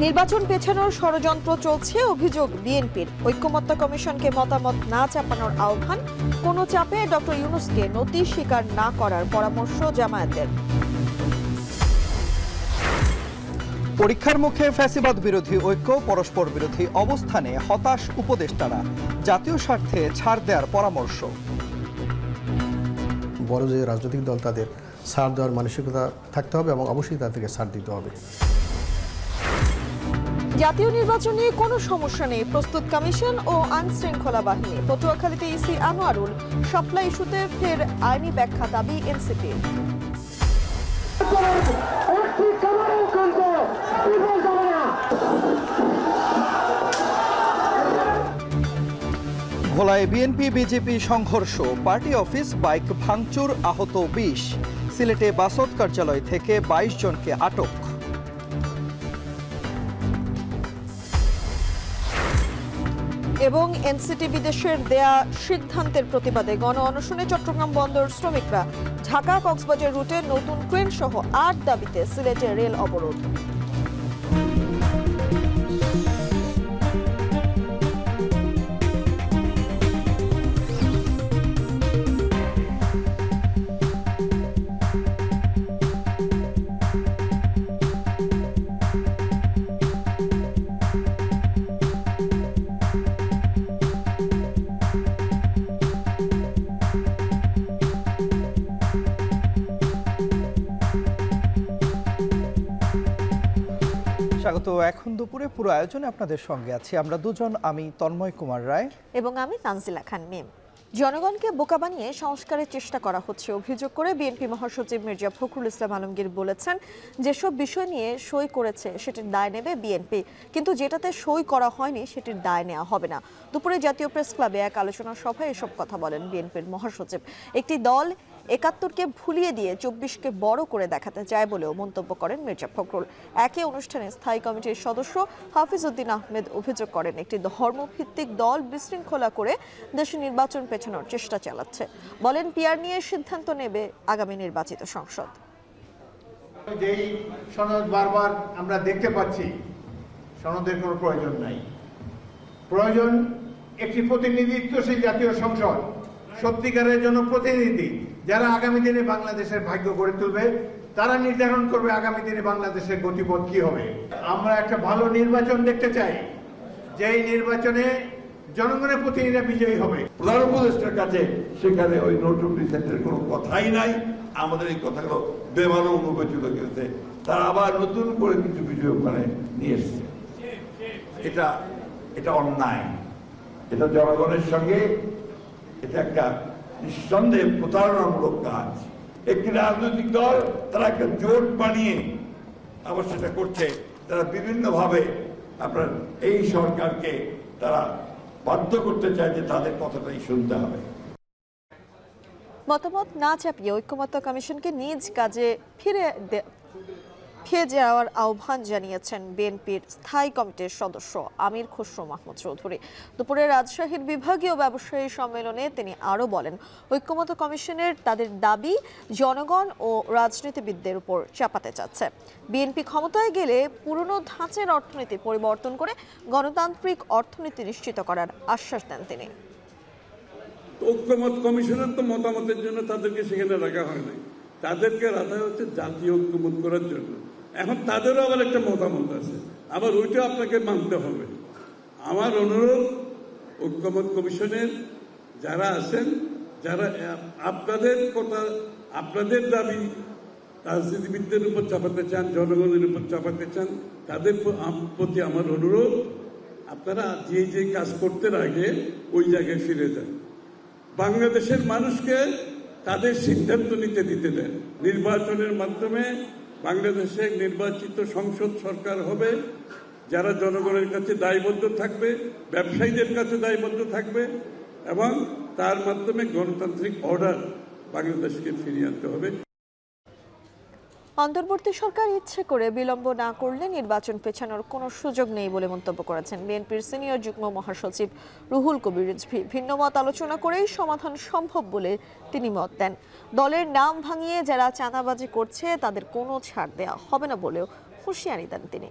নির্বাচন পেছানোর ষড়যন্ত্র চলছে অভিযোগ বিএনপির। ঐক্যমত্য কমিশনকে মতামত না চাপানোর আহ্বান। কোনো চাপে ডক্টর ইউনূসকে নতি স্বীকার না করার পরামর্শ জামায়াতের। পরীক্ষার মুখে ফ্যাসিবাদ বিরোধী ঐক্য, পরস্পর বিরোধী অবস্থানে হতাশ উপদেষ্টারা। জাতীয় স্বার্থে ছাড় দেওয়ার পরামর্শ। বড় যে রাজনৈতিক দল তাদের ছাড় দেওয়ার মানসিকতা থাকতে হবে এবং অবশ্যই তাদেরকে ছাড় দিতে হবে। জাতীয় নির্বাচনে কোনো সমস্যা নেই, প্রস্তুত কমিশন ও আইনশৃঙ্খলা বাহিনী। পটুয়াখালীতে ইসি আনোয়ারুল। সাপ্লাই ইস্যুতে ফের আইনি ব্যাখ্যা দাবি এনসিপির। ভোলায় বিএনপি বিজেপি সংঘর্ষ, পার্টি অফিস বাইক ভাঙচুর, আহত 20। সিলেটে বাসদ কার্যালয় থেকে 22 জনকে আটক। এবং এনসিটি বিদেশের দেয়া সিদ্ধান্তের প্রতিবাদে গণ অনশনে চট্টগ্রাম বন্দর শ্রমিকরা। ঢাকা কক্সবাজার রুটে নতুন ট্রেন সহ 8 দাবিতে সিলেটে রেল অবরোধ। স্বাগত। এখন দুপুরে পুরো আয়োজনে আপনাদের সঙ্গে আছি আমরা দুজন, আমি তন্ময় কুমার রায় এবং আমি তানজিলা খান মিম। জনগণকে বোকা বানিয়ে সংস্কারের চেষ্টা করা হচ্ছে অভিযোগ করে বিএনপি মহাসচিব মির্জা ফখরুল ইসলাম আলমগীর বলেছেন, যেসব বিষয় নিয়ে সই করেছে সেটির দায় নেবে বিএনপি, কিন্তু যেটাতে সই করা হয়নি সেটির দায় নেওয়া হবে না। দুপুরে জাতীয় প্রেস ক্লাবে এক আলোচনা সভায় এসব কথা বলেন বিএনপির মহাসচিব। একটি দল ৭১কে ভুলিয়ে দিয়ে ২৪কে বড় করে দেখাতে চায় বলেও মন্তব্য করেন মির্জা ফখরুল। একই অনুষ্ঠানে স্থায়ী কমিটির সদস্য হাফিজ উদ্দিন আহমেদ অভিযোগ করেন, একটি ধর্মভিত্তিক দল বিশৃঙ্খলা করে দেশে নির্বাচন পেছানোর চেষ্টা চালাচ্ছে। বলেন, পিআর নিয়ে সিদ্ধান্ত নেবে আগামী নির্বাচিত সংসদ। যেই সনদ বারবার আমরা দেখতে পাচ্ছি, সনদের কোনো প্রয়োজন নাই। প্রয়োজন একটি প্রতিনিধিত্বশীল জাতীয় সংসদ, সত্যিকারের জন্য প্রতিনিধি, যারা আগামী দিনে বাংলাদেশের ভাগ্য গড়ে তুলবে, তারা নির্ধারণ করবে আগামী দিনে বাংলাদেশের গতিপথ কি হবে। আমরা একটা ভালো নির্বাচন দেখতে চাই, যেই নির্বাচনে জনগণের প্রতিনিধিরা বিজয়ী হবে। প্রধান উপদেষ্টার কাছে সেখানে ওই নোট অফ ডিসেন্টের কোনো কথাই নাই। আমাদের এই কথাগুলো বেমানো অনুপচিত করেছে, তারা আবার নতুন করে কিছু বিষয় ওখানে নিয়ে এসছে। এটা অন্যায়, এটা জনগণের সঙ্গে এটা একটা নিঃসন্দেহে প্রতারণামূলক কাজ। একটি রাজনৈতিক দল তারা একটা জোট বানিয়ে আবার সেটা করছে, তারা বিভিন্নভাবে আপনার এই সরকারকে তারা বাধ্য করতে চায় যে তাদের কথাটাই শুনতে হবে। মতামত না চাপিয়ে ঐক্যমত্য কমিশনকে নিজ কাজে ফিরে যাওয়ার আহ্বান জানিয়েছেন বিএনপির স্থায়ী কমিটির সদস্য আমির খসরু মাহমুদ চৌধুরী। দুপুরে রাজশাহীর বিভাগীয় ব্যবসায়ী সম্মেলনে তিনি আরও বলেন, ঐক্যমত্য কমিশনের তাদের দাবি জনগণ ও রাজনীতিবিদদের উপর চাপাতে চাচ্ছে। বিএনপি ক্ষমতায় গেলে পুরনো ধাঁচের অর্থনীতি পরিবর্তন করে গণতান্ত্রিক অর্থনীতি নিশ্চিত করার আশ্বাস দেন তিনি। ঐক্যমত্য কমিশনের তো মতামতের জন্য তাদেরকে সেখানে রাখা হয় নাই, তাদেরকে রাখা হচ্ছে জাতীয় ঐক্যমত করার জন্য। এখন তাদেরও আবার একটা মতামত আছে, আবার ওইটা আপনাকে মানতে হবে। আমার অনুরোধ, ঐক্যমত কমিশনের যারা আছেন, যারা আপনাদের কথা, আপনাদের দাবি রাজনীতিবিদদের উপর চাপাতে চান, জনগণের উপর চাপাতে চান, তাদের প্রতি আমার অনুরোধ, আপনারা যে কাজ করতে আগে ওই জায়গায় ফিরে যান। বাংলাদেশের মানুষকে তাদের সিদ্ধান্ত নিতে দিতে দেন। নির্বাচনের মাধ্যমে বাংলাদেশে নির্বাচিত সংসদ সরকার হবে, যারা জনগণের কাছে দায়বদ্ধ থাকবে, ব্যবসায়ীদের কাছে দায়বদ্ধ থাকবে, এবং তার মাধ্যমে গণতান্ত্রিক অর্ডার বাংলাদেশকে ফিরিয়ে আনতে হবে। অন্তর্বর্তী সরকার ইচ্ছে করে বিলম্ব না করলে নির্বাচন পেছানোর কোনো সুযোগ নেই বলে মন্তব্য করেছেন বিএনপির সিনিয়র যুগ্ম মহাসচিব রুহুল কবির রিজভী। ভিন্নমত আলোচনা করেই সমাধান সম্ভব বলে তিনি মত দেন। দলের নাম ভাঙিয়ে যারা চাঁদাবাজি করছে তাদের কোনো ছাড় দেওয়া হবে না বলেও হুঁশিয়ারি দেন তিনি।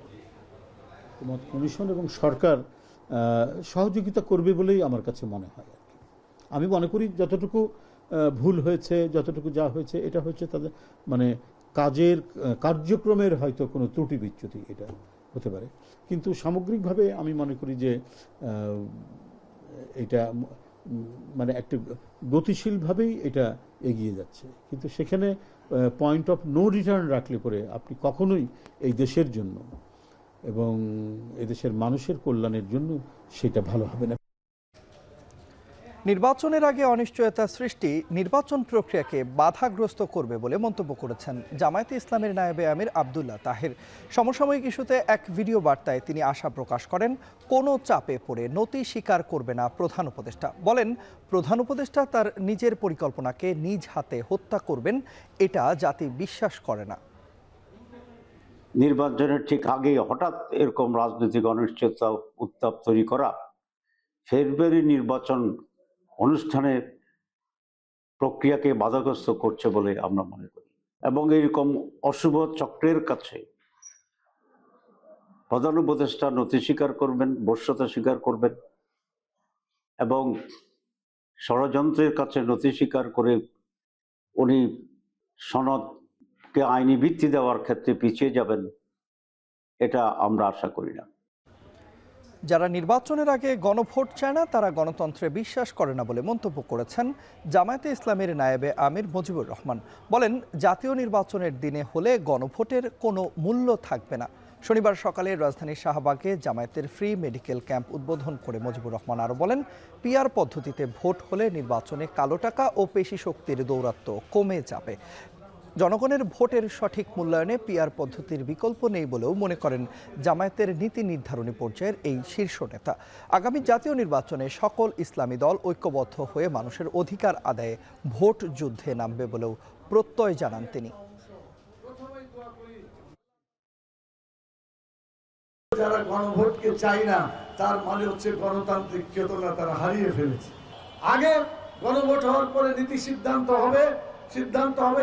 ঐকমত্য কমিশন এবং সরকার সহযোগিতা করবে বলেই আমার কাছে মনে হয় আর কি। আমি মনে করি যতটুকু ভুল হয়েছে, যতটুকু যা হয়েছে, এটা হচ্ছে তাদের মানে কার্যক্রমের হয়তো কোনো ত্রুটি বিচ্যুতি এটা হতে পারে, কিন্তু সামগ্রিকভাবে আমি মনে করি যে এটা মানে একটা গতিশীলভাবেই এটা এগিয়ে যাচ্ছে। কিন্তু সেখানে পয়েন্ট অফ নো রিটার্ন রাখলে পরে আপনি কখনোই এই দেশের জন্য এবং এদেশের মানুষের কল্যাণের জন্য সেটা ভালো হবে না। নির্বাচনের আগে অনিশ্চয়তা সৃষ্টি নির্বাচন প্রক্রিয়াকে বাধাগ্রস্ত করবে বলে মন্তব্য করেছেন জামায়াতে ইসলামের নায়েবে আমির আব্দুল্লাহ তাহের। সমসাময়িক ইস্যুতে এক ভিডিও বার্তায় তিনি আশা প্রকাশ করেন কোনো চাপে পড়ে নতি স্বীকার করবে না প্রধান উপদেষ্টা। বলেন, প্রধান উপদেষ্টা তার নিজের পরিকল্পনাকে নিজ হাতে হত্যা করবেন, এটা জাতি বিশ্বাস করে না। নির্বাচনের ঠিক আগে হঠাৎ এরকম রাজনৈতিক অনিশ্চয়তা উত্তাপ তৈরি করা ফেব্রুয়ারি নির্বাচন অনুষ্ঠানের প্রক্রিয়াকে বাধাগ্রস্ত করছে বলে আমরা মনে করি, এবং এরকম অশুভ চক্রের কাছে প্রধান উপদেষ্টা নতি স্বীকার করবেন, বশ্যতা স্বীকার করবেন এবং ষড়যন্ত্রের কাছে নতি স্বীকার করে উনি সনদকে আইনি ভিত্তি দেওয়ার ক্ষেত্রে পিছিয়ে যাবেন, এটা আমরা আশা করি না। যারা নির্বাচনের আগে গণভোট চায় না তারা গণতন্ত্রে বিশ্বাস করে না বলে মন্তব্য করেছেন জামায়াতে ইসলামের নায়েবে আমির মুজিবুর রহমান। বলেন, জাতীয় নির্বাচনের দিনে হলে গণভোটের কোনো মূল্য থাকবে না। শনিবার সকালে রাজধানীর শাহবাগে জামায়াতের ফ্রি মেডিকেল ক্যাম্প উদ্বোধন করে মুজিবুর রহমান আরও বলেন, পিআর পদ্ধতিতে ভোট হলে নির্বাচনে কালো টাকা ও পেশি শক্তির দৌরাত্ম্য কমে যাবে। জনগণের ভোটের সঠিক মূল্যায়নে পিআর পদ্ধতির বিকল্প নেই বলেও মনে করেন জামায়াতের নীতি নির্ধারণী পর্যায়ের এই শীর্ষ নেতা। আগামী জাতীয় নির্বাচনে সকল ইসলামী দল ঐক্যবদ্ধ হয়ে মানুষের অধিকার আদায়ে ভোট যুদ্ধে নামবে বলেও প্রত্যয় জানান তিনি। যারা গণভোটকে চাই না তার মানে হচ্ছে গণতান্ত্রিক চেতনা তারা হারিয়ে ফেলেছে। আগে গণভোট হওয়ার পরে নীতি সিদ্ধান্ত হবে,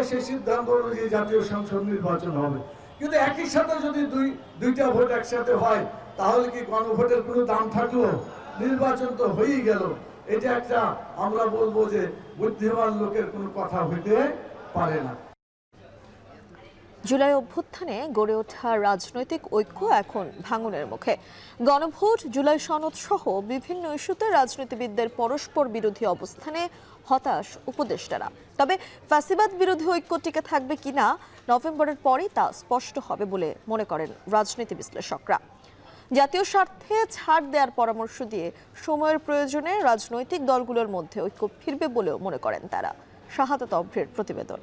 সেই সিদ্ধান্ত অনুযায়ী জাতীয় সংসদ নির্বাচন হবে। কিন্তু একই সাথে যদি দুইটা ভোট একসাথে হয় তাহলে কি গণভোটের কোনো দাম থাকলো? নির্বাচন তো হয়েই গেল। এটা একটা আমরা বলবো যে বুদ্ধিমান লোকের কোনো কথা হইতে পারে না। জুলাই অভ্যুত্থানে গড়ে ওঠা রাজনৈতিক ঐক্য এখন ভাঙনের মুখে। গণভোট, জুলাই সনদ সহ বিভিন্ন ইস্যুতে রাজনীতিবিদদের পরস্পর বিরোধী অবস্থানে হতাশ উপদেষ্টারা। তবে ফ্যাসিবাদ বিরোধী ঐক্য টিকে থাকবে কিনা নভেম্বরের পরই তা স্পষ্ট হবে বলে মনে করেন রাজনীতি বিশ্লেষকরা। জাতীয় স্বার্থে ছাড় দেওয়ার পরামর্শ দিয়ে সময়ের প্রয়োজনে রাজনৈতিক দলগুলোর মধ্যে ঐক্য ফিরবে বলেও মনে করেন তারা। শাহাদাত অভ্রের প্রতিবেদন।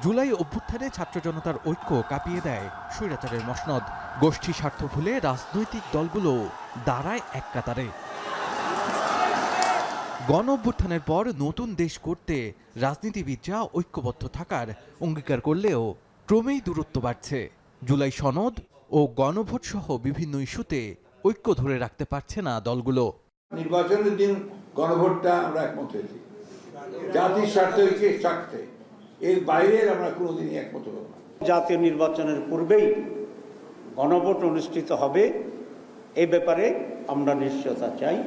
জুলাই অভ্যুত্থানে ছাত্র জনতার ঐক্য কাঁপিয়ে দেয় স্বৈরাচারের মসনদ। গোষ্ঠী স্বার্থ ভুলে রাজনৈতিক দলগুলো দাঁড়ায় এক কাতারে। গণ অভ্যুত্থানের পর নতুন দেশ করতে রাজনীতিবিদরা ঐক্যবদ্ধ থাকার অঙ্গীকার করলেও ক্রমেই দূরত্ব বাড়ছে। জুলাই সনদ ও গণভোট সহ বিভিন্ন ইস্যুতে ঐক্য ধরে রাখতে পারছে না দলগুলো। নির্বাচনের দিন গণভোটটা আমরা একমত হয়েছি, জাতির স্বার্থে এর বাইরে আমরা কোনোদিনই একমত হব না। জাতীয় নির্বাচনের পূর্বেই গণভোট অনুষ্ঠিত হবে, এই ব্যাপারে আমরা নিশ্চয়তা চাই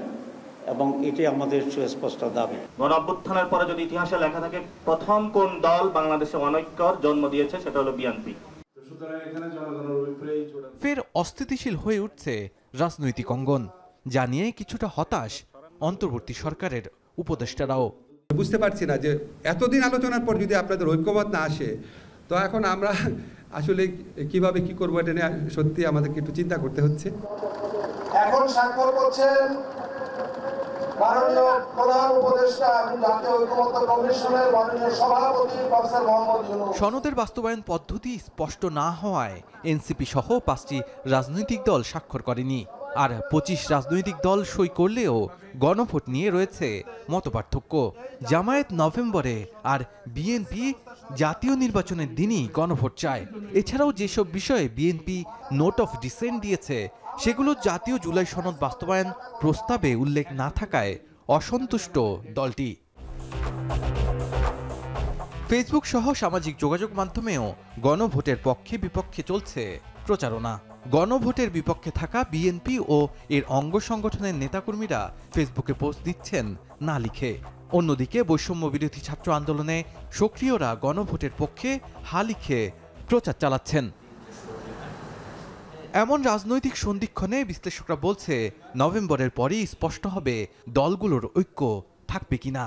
এবং এটি আমাদের সুস্পষ্ট দাবি। গণ অভ্যুত্থানের পরে যদি ইতিহাসে লেখা থাকে প্রথম কোন দল বাংলাদেশে অনৈক্যর জন্ম দিয়েছে সেটা হলো বিএনপি। ফের অস্থিতিশীল হয়ে উঠছে রাজনৈতিক অঙ্গন, জানিয়ে কিছুটা হতাশ অন্তর্বর্তী সরকারের উপদেষ্টারাও। বুঝতে পারছি না যে এতদিন আলোচনার পর যদি আপনাদের ঐক্যমত না আসে তো এখন আমরা আসলে কিভাবে কি করবো, এটা নিয়ে সত্যি আমাদেরকে একটু চিন্তা করতে হচ্ছে। এখন স্বাক্ষর করছেন মাননীয় প্রধান উপদেষ্টা এবং জাতীয় ঐক্যমত্য কমিশনের মাননীয় সভাপতি প্রফেসর মোহাম্মদ ইউনূস। সনদের বাস্তবায়ন পদ্ধতি স্পষ্ট না হওয়ায় এনসিপি সহ 5টি রাজনৈতিক দল স্বাক্ষর করেনি। আর 25 রাজনৈতিক দল সই করলেও গণভোট নিয়ে রয়েছে মতপার্থক্য। জামায়াত নভেম্বরে আর বিএনপি জাতীয় নির্বাচনের দিনই গণভোট চায়। এছাড়াও যেসব বিষয়ে বিএনপি নোট অফ ডিসেন্ট দিয়েছে সেগুলো জাতীয় জুলাই সনদ বাস্তবায়ন প্রস্তাবে উল্লেখ না থাকায় অসন্তুষ্ট দলটি। ফেসবুক সহ সামাজিক যোগাযোগ মাধ্যমেও গণভোটের পক্ষে বিপক্ষে চলছে প্রচারণা। গণভোটের বিপক্ষে থাকা বিএনপি ও এর অঙ্গ সংগঠনের নেতাকর্মীরা ফেসবুকে পোস্ট দিচ্ছেন না লিখে। অন্যদিকে বৈষম্য বিরোধী ছাত্র আন্দোলনে সক্রিয়রা গণভোটের পক্ষে হা লিখে প্রচার চালাচ্ছেন। এমন রাজনৈতিক সন্ধিক্ষণে বিশ্লেষকরা বলছে নভেম্বরের পরই স্পষ্ট হবে দলগুলোর ঐক্য থাকবে কিনা।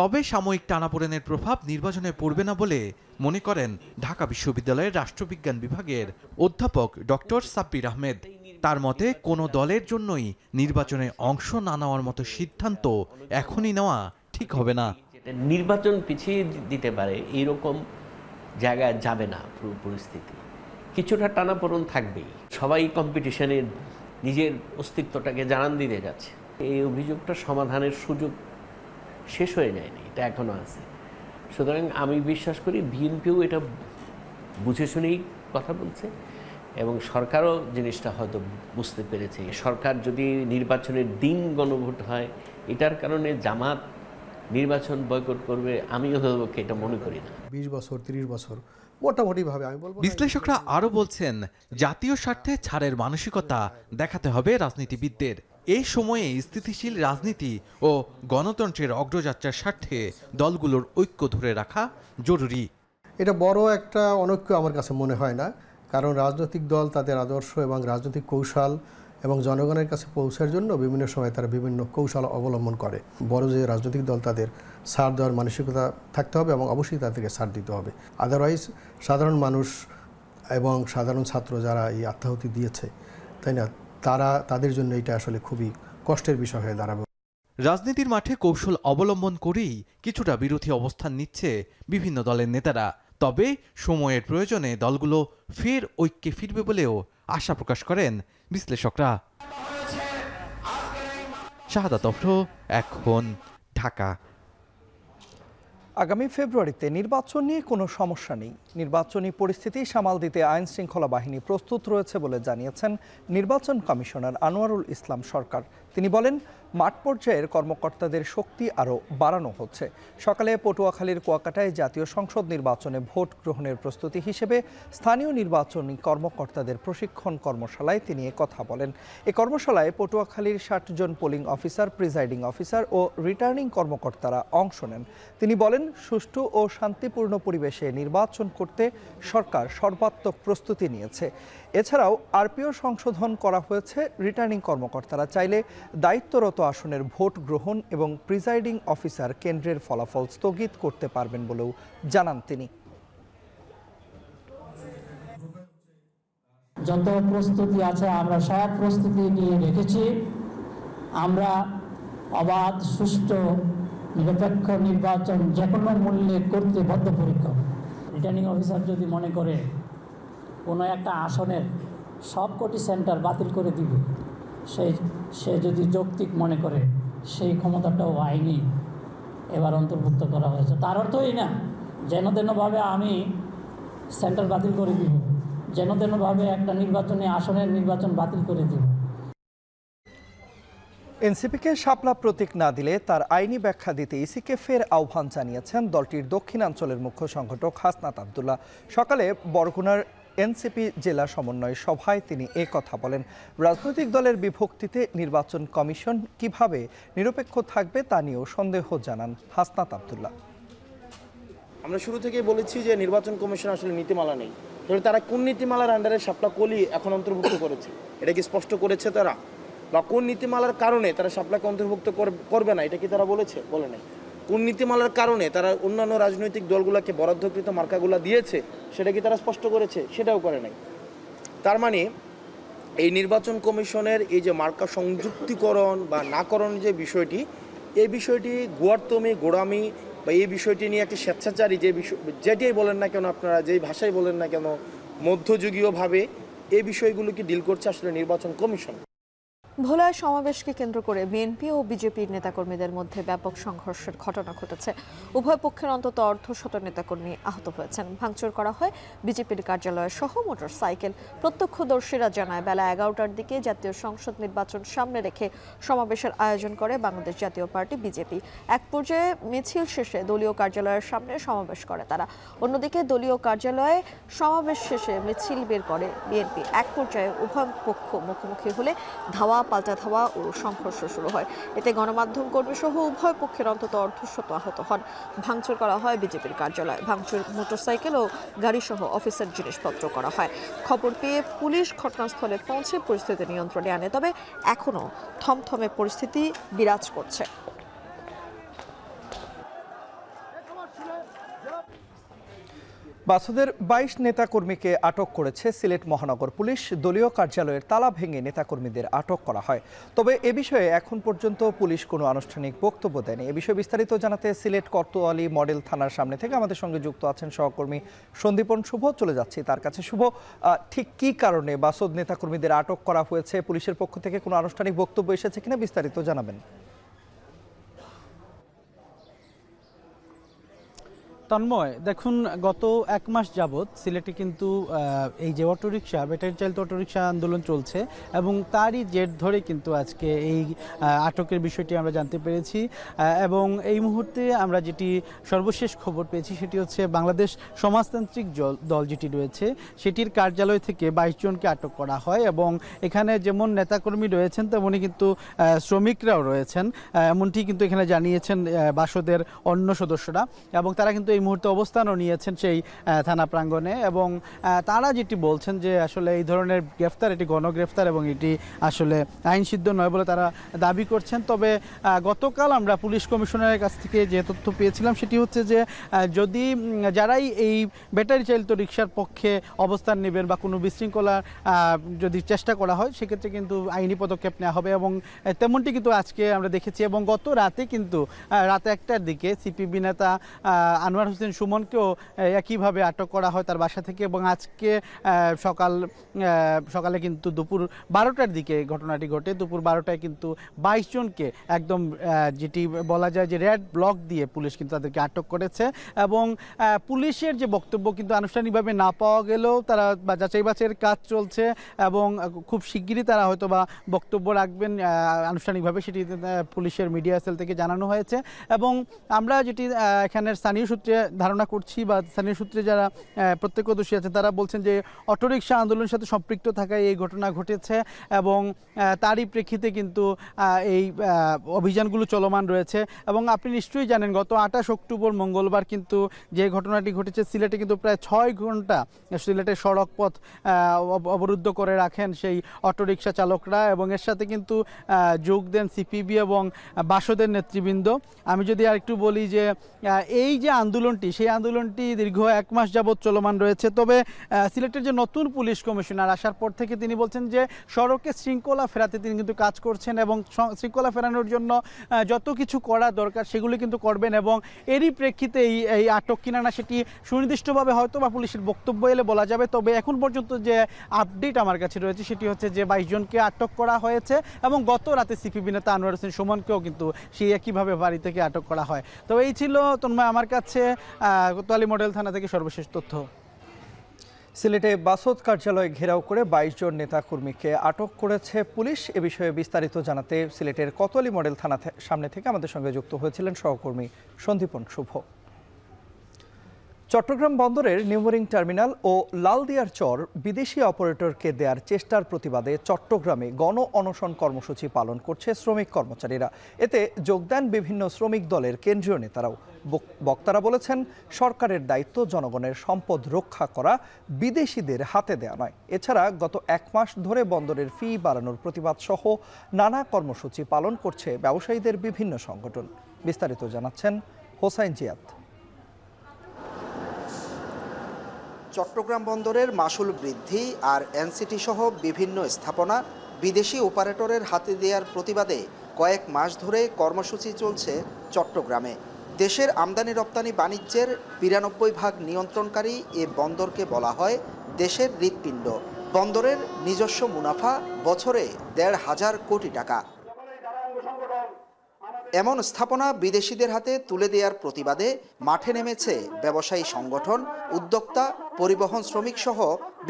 তবে সাময়িক টানাপোড়েনের প্রভাব নির্বাচনে পড়বে না বলে মনে করেন ঢাকা বিশ্ববিদ্যালয়ের রাষ্ট্রবিজ্ঞান বিভাগের অধ্যাপক ডক্টর সাব্বির আহমেদ। তার মতে কোনো দলের জন্যই নির্বাচনে অংশ না নেওয়ার মতো সিদ্ধান্ত এখনই নেওয়া ঠিক হবে না। নির্বাচন পিছিয়ে দিতে পারে এইরকম জায়গায় যাবে না পরিস্থিতি। কিছুটা টানাপোড়েন থাকবেই। সবাই কম্পিটিশনে নিজের অস্তিত্বটাকে জানান দিতে যাচ্ছে। এই অভিযোগটা সমাধানের সুযোগ শেষ হয়ে যায়নি, এটা এখনও আছে। সুতরাং আমি বিশ্বাস করি বিএনপিও এটা বুঝে শুনেই কথা বলছে এবং সরকারও জিনিসটা হয়তো বুঝতে পেরেছে। সরকার যদি নির্বাচনের দিন গণভোট হয় এটার কারণে জামাত নির্বাচন বয়কট করবে, আমি অন্ততপক্ষে এটা মনে করি না। 20 বছর 30 বছর মোটামুটিভাবে আমি বলবো। বিশ্লেষকরা আরও বলছেন জাতীয় স্বার্থে ছাড়ের মানসিকতা দেখাতে হবে রাজনীতিবিদদের। এই সময়ে স্থিতিশীল রাজনীতি ও গণতন্ত্রের অগ্রযাত্রার স্বার্থে দলগুলোর ঐক্য ধরে রাখা জরুরি। এটা বড় একটা অনৈক্য আমার কাছে মনে হয় না, কারণ রাজনৈতিক দল তাদের আদর্শ এবং রাজনৈতিক কৌশল এবং জনগণের কাছে পৌঁছার জন্য বিভিন্ন সময় তারা বিভিন্ন কৌশল অবলম্বন করে। বড় যে রাজনৈতিক দল তাদের ছাড় দেওয়ার মানসিকতা থাকতে হবে এবং অবশ্যই তাদেরকে ছাড় দিতে হবে। আদারওয়াইজ সাধারণ মানুষ এবং সাধারণ ছাত্র যারা এই আত্মাহুতি দিয়েছে, তাই না, তাদের জন্য এটা আসলে খুবই কষ্টের বিষয় হয়ে দাঁড়াবে। রাজনীতির মাঠে কৌশল অবলম্বন করেই কিছুটা বিরোধী অবস্থান নিচ্ছে বিভিন্ন দলের নেতারা। তবে সময়ের প্রয়োজনে দলগুলো ফের ঐক্যে ফিরবে বলেও আশা প্রকাশ করেন বিশ্লেষকরা। শাহাদাত অফ্র, এখন, ঢাকা। আগামী ফেব্রুয়ারিতে নির্বাচন নিয়ে কোনো সমস্যা নেই। নির্বাচনী পরিস্থিতি সামাল দিতে আইন শৃঙ্খলা বাহিনী প্রস্তুত রয়েছে বলে জানিয়েছেন নির্বাচন কমিশনার আনোয়ারুল ইসলাম সরকার। তিনি বলেন, মাঠ পর্যায়ের কর্মকর্তাদের শক্তি আরও বাড়ানো হচ্ছে। সকালে পটুয়াখালীর কুয়াকাটায় জাতীয় সংসদ নির্বাচনে ভোট গ্রহণের প্রস্তুতি হিসেবে স্থানীয় নির্বাচনী কর্মকর্তাদের প্রশিক্ষণ কর্মশালায় তিনি কথা বলেন। এ কর্মশালায় পটুয়াখালীর 60 জন পোলিং অফিসার, প্রিজাইডিং অফিসার ও রিটার্নিং কর্মকর্তারা অংশ নেন। তিনি বলেন, সুষ্ঠু ও শান্তিপূর্ণ পরিবেশে নির্বাচন করতে সরকার সর্বাত্মক প্রস্তুতি নিয়েছে। এছাড়াও আরপিও সংশোধন করা হয়েছে। রিটার্নিং কর্মকর্তারা চাইলে দায়িত্বরত আসনের ভোট গ্রহণ এবং প্রিজাইডিং অফিসার কেন্দ্রের ফলাফল স্থগিত করতে পারবেন বলেও জানান তিনি। যত প্রস্তুতি আছে আমরা সব প্রস্তুতি নিয়ে রেখেছি। আমরা অবাধ, সুষ্ঠু, নিরপেক্ষ নির্বাচন যে কোনো মূল্যে করতে বদ্ধপরিকর। রিটার্নিং অফিসার যদি মনে করে কোনো একটা আসনের সবকটি সেন্টার বাতিল করে দিবে, সে যদি যৌক্তিক মনে করে, সেই ক্ষমতাটাও আইনি এবার অন্তর্ভুক্ত করা হয়েছে। তার অর্থই না যেন তেনভাবে আমি সেন্টার বাতিল করে দিব, যেন তেনভাবে একটা নির্বাচনী আসনের নির্বাচন বাতিল করে দিব। এনসিপিকে শাপলা প্রতীক না দিলে তার আইনি ব্যাখ্যা দিতে ইসিকে ফের আহ্বান জানিয়েছেন দলটির দক্ষিণাঞ্চলের মুখ্য সংগঠক হাসনাত আবদুল্লাহ। সকালে বরগুনার এনসিপি জেলা সমন্বয় সভায় তিনি কথা বলেন। রাজনৈতিক দলের বিভক্তিতে নির্বাচন কমিশন কিভাবে নিরপেক্ষ থাকবে তা নিয়েও সন্দেহ জানান হাসনাত আবদুল্লাহ। আমরা শুরু থেকেই বলেছি যে নির্বাচন কমিশন আসলে নীতিমালা নেই। তাহলে তারা কোন নীতিমালার আন্ডারে শাপলা কলি এখন অন্তর্ভুক্ত করেছে, এটা কি স্পষ্ট করেছে তারা? বা কোন নীতিমালার কারণে তারা শাপলাকে অন্তর্ভুক্ত করবে না, এটা কি তারা বলেছে? বলে নাই। কোন নীতিমালার কারণে তারা অন্যান্য রাজনৈতিক দলগুলোকে বরাদ্দকৃত মার্কাগুলো দিয়েছে, সেটা কি তারা স্পষ্ট করেছে? সেটাও করে নাই। তার মানে এই নির্বাচন কমিশনের এই যে মার্কা সংযুক্তিকরণ বা নাকরণ যে বিষয়টি, এই বিষয়টি গোড়ামি বা এই বিষয়টি নিয়ে একটি স্বেচ্ছাচারী যে বিষয়, যেটাই বলেন না কেন আপনারা, যেই ভাষায় বলেন না কেন, মধ্যযুগীয়ভাবে এই বিষয়গুলোকে ডিল করছে আসলে নির্বাচন কমিশন। ভোলায় সমাবেশকে কেন্দ্র করে বিএনপি ও বিজেপির নেতাকর্মীদের মধ্যে ব্যাপক সংঘর্ষের ঘটনা ঘটেছে। উভয় পক্ষের অন্তত অর্ধশত নেতাকর্মী আহত হয়েছেন। ভাঙচুর করা হয় বিজেপির কার্যালয় সহ মোটরসাইকেল। প্রত্যক্ষদর্শীরা জানায় বেলা 11টার দিকে জাতীয় সংসদ নির্বাচন সামনে রেখে সমাবেশের আয়োজন করে বাংলাদেশ জাতীয় পার্টি বিজেপি। এক পর্যায়ে মিছিল শেষে দলীয় কার্যালয়ের সামনে সমাবেশ করে তারা। অন্যদিকে দলীয় কার্যালয়ে সমাবেশ শেষে মিছিল বের করে বিএনপি। এক পর্যায়ে উভয় পক্ষ মুখোমুখি হলে ধাওয়া পাল্টা ধাওয়া ও সংঘর্ষ শুরু হয়। এতে গণমাধ্যম কর্মী সহ উভয় পক্ষের অন্তত অর্ধশত আহত হন। ভাঙচুর করা হয় বিজেপির কার্যালয়। ভাঙচুর মোটরসাইকেল ও গাড়ি সহ অফিসের জিনিসপত্র করা হয়। খবর পেয়ে পুলিশ ঘটনাস্থলে পৌঁছে পরিস্থিতি নিয়ন্ত্রণে আনে। তবে এখনও থমথমে পরিস্থিতি বিরাজ করছে। বাসুদের 22 নেতাকর্মীকে আটক করেছে সিলেট মহানগর পুলিশ। দলীয় কার্যালয়ের তালা ভেঙে নেতাকর্মীদের আটক করা হয়। তবে এ বিষয়ে এখন পর্যন্ত পুলিশ কোনো আনুষ্ঠানিক বক্তব্য দেয়নি। এ বিষয়ে বিস্তারিত জানাতে সিলেট কোতোয়ালি মডেল থানার সামনে থেকে আমাদের সঙ্গে যুক্ত আছেন সহকর্মী সন্দীপন শুভ। চলে যাচ্ছি তার কাছে। শুভ, ঠিক কী কারণে বাসুদ নেতাকর্মীদের আটক করা হয়েছে? পুলিশের পক্ষ থেকে কোনো আনুষ্ঠানিক বক্তব্য এসেছে কিনা বিস্তারিত জানাবেন। তন্ময়, দেখুন, গত 1 মাস যাবৎ সিলেটে কিন্তু এই যে অটোরিকশা, ব্যাটারি চালিত অটোরিকশা আন্দোলন চলছে এবং তারই জের ধরে কিন্তু আজকে এই আটকের বিষয়টি আমরা জানতে পেরেছি। এবং এই মুহূর্তে আমরা যেটি সর্বশেষ খবর পেয়েছি সেটি হচ্ছে বাংলাদেশ সমাজতান্ত্রিক দল যেটি রয়েছে সেটির কার্যালয় থেকে 22 জনকে আটক করা হয় এবং এখানে যেমন নেতাকর্মী রয়েছেন তেমনই কিন্তু শ্রমিকরাও রয়েছেন, এমনটি কিন্তু এখানে জানিয়েছেন বাসদের অন্য সদস্যরা। এবং তারা কিন্তু এই মুহূর্তে অবস্থানও নিয়েছেন সেই থানা প্রাঙ্গণে এবং তারা যেটি বলছেন যে আসলে এই ধরনের গ্রেফতার এটি গণগ্রেফতার এবং এটি আসলে আইনসিদ্ধ নয় বলে তারা দাবি করছেন। তবে গতকাল আমরা পুলিশ কমিশনারের কাছ থেকে যে তথ্য পেয়েছিলাম সেটি হচ্ছে যে যদি যারাই এই ব্যাটারি চালিত রিকশার পক্ষে অবস্থান নেবেন বা কোনো বিশৃঙ্খলা যদি চেষ্টা করা হয় সেক্ষেত্রে কিন্তু আইনি পদক্ষেপ নেওয়া হবে এবং তেমনটি কিন্তু আজকে আমরা দেখেছি। এবং গত রাতে কিন্তু রাত 1টার দিকে সিপিবি নেতা আনোয়ার হোসেন সুমনকেও একইভাবে আটক করা হয় তার বাসা থেকে এবং আজকে সকালে কিন্তু দুপুর 12টার দিকে ঘটনাটি ঘটে। দুপুর 12টায় কিন্তু 22 জনকে একদম যেটি বলা যায় যে রেড ব্লক দিয়ে পুলিশ কিন্তু তাদেরকে আটক করেছে এবং পুলিশের যে বক্তব্য কিন্তু আনুষ্ঠানিকভাবে না পাওয়া গেলেও তারা যাচাই বাছাইয়ের কাজ চলছে এবং খুব শিগগিরই তারা হয়তো বা বক্তব্য রাখবেন আনুষ্ঠানিকভাবে, সেটি পুলিশের মিডিয়া সেল থেকে জানানো হয়েছে। এবং আমরা যেটি এখানের স্থানীয় সূত্রে ধারণা করছি বা স্থানীয় সূত্রে যারা প্রত্যক্ষদর্শী আছেন তারা বলছেন যে অটোরিকশা আন্দোলনের সাথে সম্পৃক্ত থাকায় এই ঘটনা ঘটেছে এবং তারই প্রেক্ষিতে কিন্তু এই অভিযানগুলো চলমান রয়েছে। এবং আপনি নিশ্চয়ই জানেন গত 28 অক্টোবর মঙ্গলবার কিন্তু যে ঘটনাটি ঘটেছে সিলেটে কিন্তু প্রায় 6 ঘন্টা সিলেটের সড়ক পথ অবরুদ্ধ করে রাখেন সেই অটোরিকশা চালকরা এবং এর সাথে কিন্তু যোগ দেন সিপিবি এবং বাসদের নেতৃবৃন্দ। আমি যদি আর একটু বলি যে এই যে আন্দোলনটি সেই আন্দোলনটি দীর্ঘ 1 মাস যাবৎ চলমান রয়েছে। তবে সিলেটের যে নতুন পুলিশ কমিশনার আসার পর থেকে তিনি বলছেন যে সড়কে শৃঙ্খলা ফেরাতে তিনি কিন্তু কাজ করছেন এবং শৃঙ্খলা ফেরানোর জন্য যত কিছু করা দরকার সেগুলি কিন্তু করবেন এবং এরই প্রেক্ষিতে এই আটক কিনা না সেটি সুনির্দিষ্টভাবে হয়তো বা পুলিশের বক্তব্য এলে বলা যাবে। তবে এখন পর্যন্ত যে আপডেট আমার কাছে রয়েছে সেটি হচ্ছে যে 22 জনকে আটক করা হয়েছে এবং গত রাতে সিপিবি নেতা আনোয়ার হোসেন সুমনকেও কিন্তু সেই একইভাবে বাড়ি থেকে আটক করা হয়। তো এই ছিল তন্ময় আমার কাছে কোতোয়ালি মডেল থানা থেকে সর্বশেষ তথ্য। সিলেটে বাসদ কার্যালয় ঘেরাও করে 22 জন নেতাকর্মীকে আটক করেছে পুলিশ। এ বিষয়ে বিস্তারিত জানাতে সিলেটের কোতোয়ালি মডেল থানা সামনে থেকে আমাদের সঙ্গে যুক্ত হয়েছিলেন সহকর্মী সন্দীপন শুভ। চট্টগ্রাম বন্দরের নিউমোরিং টার্মিনাল ও লালদিয়ার চর বিদেশি অপারেটরকে দেওয়ার চেষ্টার প্রতিবাদে চট্টগ্রামে গণ অনশন কর্মসূচি পালন করছে শ্রমিক কর্মচারীরা। এতে যোগ দেন বিভিন্ন শ্রমিক দলের কেন্দ্রীয় নেতারাও। বক্তারা বলেছেন সরকারের দায়িত্ব জনগণের সম্পদ রক্ষা করা, বিদেশিদের হাতে দেওয়া নয়। এছাড়া গত 1 মাস ধরে বন্দরের ফি বাড়ানোর প্রতিবাদ সহ নানা কর্মসূচি পালন করছে ব্যবসায়ীদের বিভিন্ন সংগঠন। বিস্তারিত জানাচ্ছেন হোসাইন জিয়াদ। চট্টগ্রাম বন্দরের মাশুল বৃদ্ধি আর এনসিটি সহ বিভিন্ন স্থাপনা বিদেশি অপারেটরের হাতে দেওয়ার প্রতিবাদে কয়েক মাস ধরে কর্মসূচি চলছে চট্টগ্রামে। দেশের আমদানি রপ্তানি বাণিজ্যের 92% নিয়ন্ত্রণকারী এ বন্দরকে বলা হয় দেশের হৃৎপিণ্ড। বন্দরের নিজস্ব মুনাফা বছরে ১৫০০ কোটি টাকা। এমন স্থাপনা বিদেশিদের হাতে তুলে দেওয়ার প্রতিবাদে মাঠে নেমেছে ব্যবসায়ী সংগঠন, উদ্যোক্তা, পরিবহন শ্রমিক সহ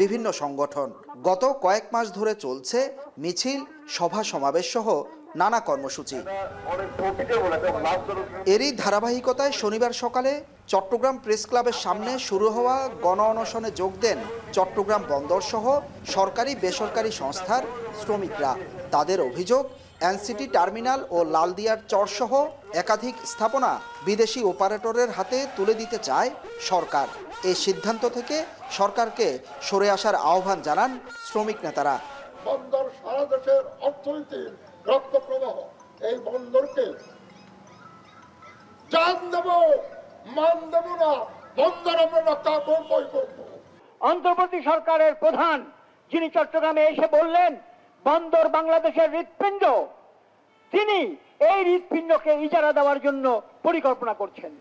বিভিন্ন সংগঠন। গত কয়েক মাস ধরে চলছে মিছিল, সভা সমাবেশ সহ নানা কর্মসূচি। এরই ধারাবাহিকতায় শনিবার সকালে চট্টগ্রাম প্রেস ক্লাবের সামনে শুরু হওয়া গণ অনশনে যোগ দেন চট্টগ্রাম বন্দর সহ সরকারি বেসরকারি সংস্থার শ্রমিকরা। তাদের অভিযোগ, এনসিটি টার্মিনাল ও লালদিয়ার চরসহ একাধিক স্থাপনা বিদেশি অপারেটরের হাতে তুলে দিতে চায় সরকার। এই সিদ্ধান্ত থেকে সরকারকে সরে আসার আহ্বান জানান শ্রমিক নেতারা। বন্দর সারা দেশের অর্থনীতির রক্ত প্রবাহ, এই বন্দরকে জান দেব, মান দেব না, বন্দর আমরা রক্ষা করবই করব। অন্তর্বর্তী সরকারের প্রধান যিনি চট্টগ্রামে এসে বললেন বন্দর বাংলাদেশের হৃৎপিণ্ড, তিনি এই হৃৎপিণ্ডকে ইজারা দেওয়ার জন্য পরিকল্পনা করছেন।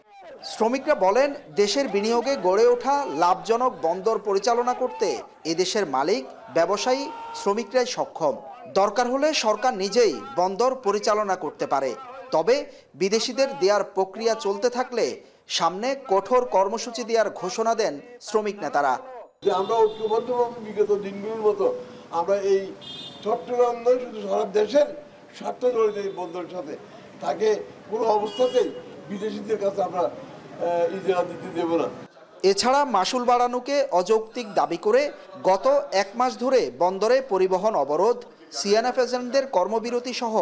শ্রমিকরা বলেন, দেশের বিনিয়োগে গড়ে ওঠা লাভজনক বন্দর পরিচালনা করতে এদেশের মালিক, ব্যবসায়ী, শ্রমিকরাই সক্ষম। দরকার হলে সরকার নিজেই বন্দর পরিচালনা করতে পারে। তবে বিদেশিদের দেওয়ার প্রক্রিয়া চলতে থাকলে সামনে কঠোর কর্মসূচি দেওয়ার ঘোষণা দেন শ্রমিক নেতারা। আমরা ঐক্যবদ্ধভাবে বিগত দিনগুলোর মতো আমরা এই চট্টগ্রাম নয়, শুধু সারা দেশের স্বার্থ জড়িত এই বন্দরের সাথে, তাকে কোনো অবস্থাতেই বিদেশিদের কাছে আমরা ইজারা দিতে দেব না। এছাড়া মাসুল বাড়ানোকে অযৌক্তিক দাবি করে গত এক মাস ধরে বন্দরে পরিবহন অবরোধ, সিএনএফ এজেন্টদের কর্মবিরতি সহ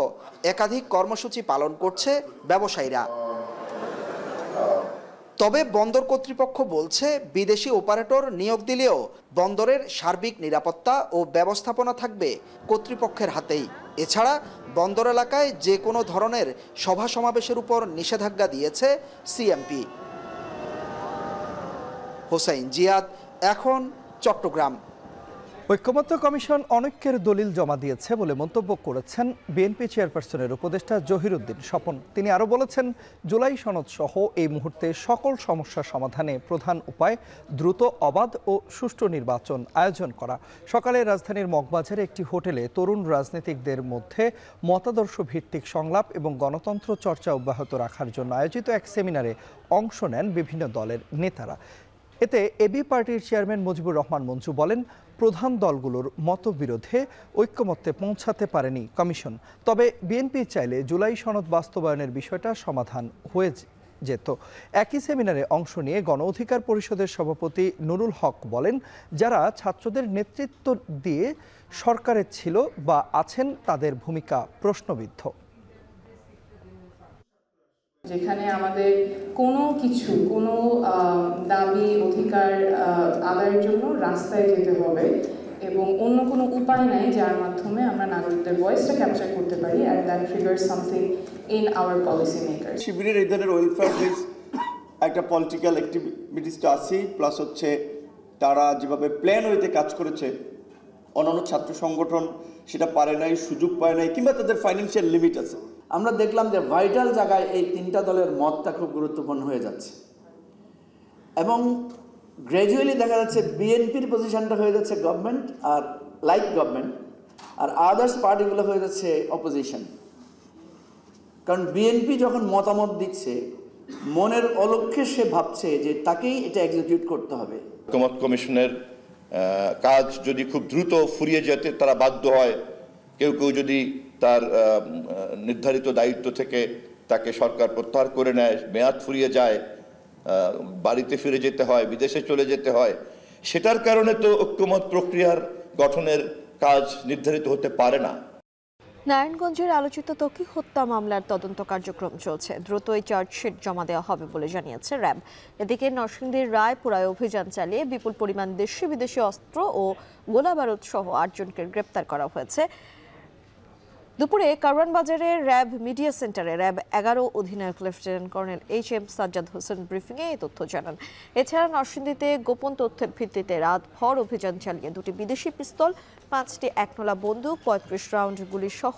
একাধিক কর্মসূচি পালন করছে ব্যবসায়ীরা। তবে বন্দর কর্তৃপক্ষ বলছে, বিদেশি অপারেটর নিয়োগ দিলেও বন্দরের সার্বিক নিরাপত্তা ও ব্যবস্থাপনা থাকবে কর্তৃপক্ষের হাতেই। এছাড়া বন্দর এলাকায় যে কোনো ধরনের সভা সমাবেশের উপর নিষেধাজ্ঞা দিয়েছে সিএমপি। হোসাইন জিয়াদ, এখন চট্টগ্রাম। ঐক্যমত্য কমিশন অনৈক্যের দলিল জমা দিয়েছে বলে মন্তব্য করেছেন বিএনপি চেয়ারপারসনের উপদেষ্টা জহিরুদ্দিন স্বপন। তিনি আরও বলেছেন, জুলাই সনদ সহ এই মুহূর্তে সকল সমস্যা সমাধানে প্রধান উপায় দ্রুত, অবাধ ও সুষ্ঠু নির্বাচন আয়োজন করা। সকালে রাজধানীর মগবাজারে একটি হোটেলে তরুণ রাজনীতিকদের মধ্যে মতাদর্শ ভিত্তিক সংলাপ এবং গণতন্ত্র চর্চা অব্যাহত রাখার জন্য আয়োজিত এক সেমিনারে অংশ নেন বিভিন্ন দলের নেতারা। এতে এবি পার্টির চেয়ারম্যান মুজিবুর রহমান মঞ্জু বলেন, প্রধান দলগুলোর মতবিরোধে ঐক্যমত্যে পৌঁছাতে পারেনি কমিশন। তবে বিএনপি চাইলে জুলাই সনদ বাস্তবায়নের বিষয়টা সমাধান হয়ে যেত। একই সেমিনারে অংশ নিয়ে গণ অধিকার পরিষদের সভাপতি নুরুল হক বলেন, যারা ছাত্রদের নেতৃত্ব দিয়ে সরকারে ছিল বা আছেন তাদের ভূমিকা প্রশ্নবিদ্ধ। যেখানে আমাদের কোনো দাবি অধিকার আদায়ের জন্য রাস্তায় যেতে হবে এবং অন্য কোনো উপায় নাই যার মাধ্যমে আমরা নাগরিকদের ভয়েসটা ক্যাপচার করতে পারি, and that triggers something in our policy maker. শিবিরের এই ধরনের ওয়েলফেয়ার বেস একটা পলিটিক্যাল অ্যাক্টিভিটিসটা আছে, প্লাস হচ্ছে তারা যেভাবে প্ল্যান ওয়েতে কাজ করেছে, অন্যান্য ছাত্র সংগঠন সেটা পারে নাই, সুযোগ পায় নাই, কিংবা তাদের ফাইন্যান্সিয়াল লিমিট আছে। আমরা দেখলাম যে ভাইটাল জায়গায় এই তিনটা দলের মতটা খুব গুরুত্বপূর্ণ হয়ে যাচ্ছে এবং গ্র্যাজুয়ালি দেখা যাচ্ছে বিএনপির পজিশনটা হয়ে যাচ্ছে গভর্নমেন্ট আর লাইক গভর্নমেন্ট, আর আদার্স পার্টিগুলো হয়ে যাচ্ছে অপোজিশন। কারণ বিএনপি যখন মতামত দিচ্ছে, মনের অলক্ষ্যে সে ভাবছে যে তাকেই এটা এক্সিকিউট করতে হবে। ঐক্যমত্য কমিশনের কাজ যদি খুব দ্রুত ফুরিয়ে যেতে তারা বাধ্য হয়, কেউ যদি তার নির্ধারিত দায়িত্ব থেকে তাকে সরকার প্রত্যাহার করে নেয়, মেয়াদ ফুরিয়ে যায়, বাড়িতে ফিরে যেতে হয়, বিদেশে চলে যেতে হয়, সেটার কারণে তো ঐক্যমত প্রক্রিয়ার গঠনের কাজ নির্ধারিত হতে পারে না। নারায়ণগঞ্জের আলোচিত ত্বকী হত্যা মামলার তদন্ত কার্যক্রম চলছে। দ্রুতই চার্জশিট জমা দেওয়া হবে বলে জানিয়েছে র্যাব। এদিকে নরসিংদীর রায়পুরায় অভিযান চালিয়ে বিপুল পরিমাণ দেশি বিদেশি অস্ত্র ও গোলাবারুদ সহ 8 জনকে গ্রেপ্তার করা হয়েছে। দুপুরে কারওয়ান বাজারের র্যাব মিডিয়া সেন্টারে র্যাব 11 অধিনায়ক lieutenant colonel HM. Sajjad Hossain ব্রিফিংয়ে এই তথ্য জানান। এছাড়া নরসিংদীতে গোপন তথ্যের ভিত্তিতে রাতভর অভিযান চালিয়ে 2টি বিদেশি পিস্তল, 5টি একনলা বন্দুক, 35 রাউন্ড গুলি সহ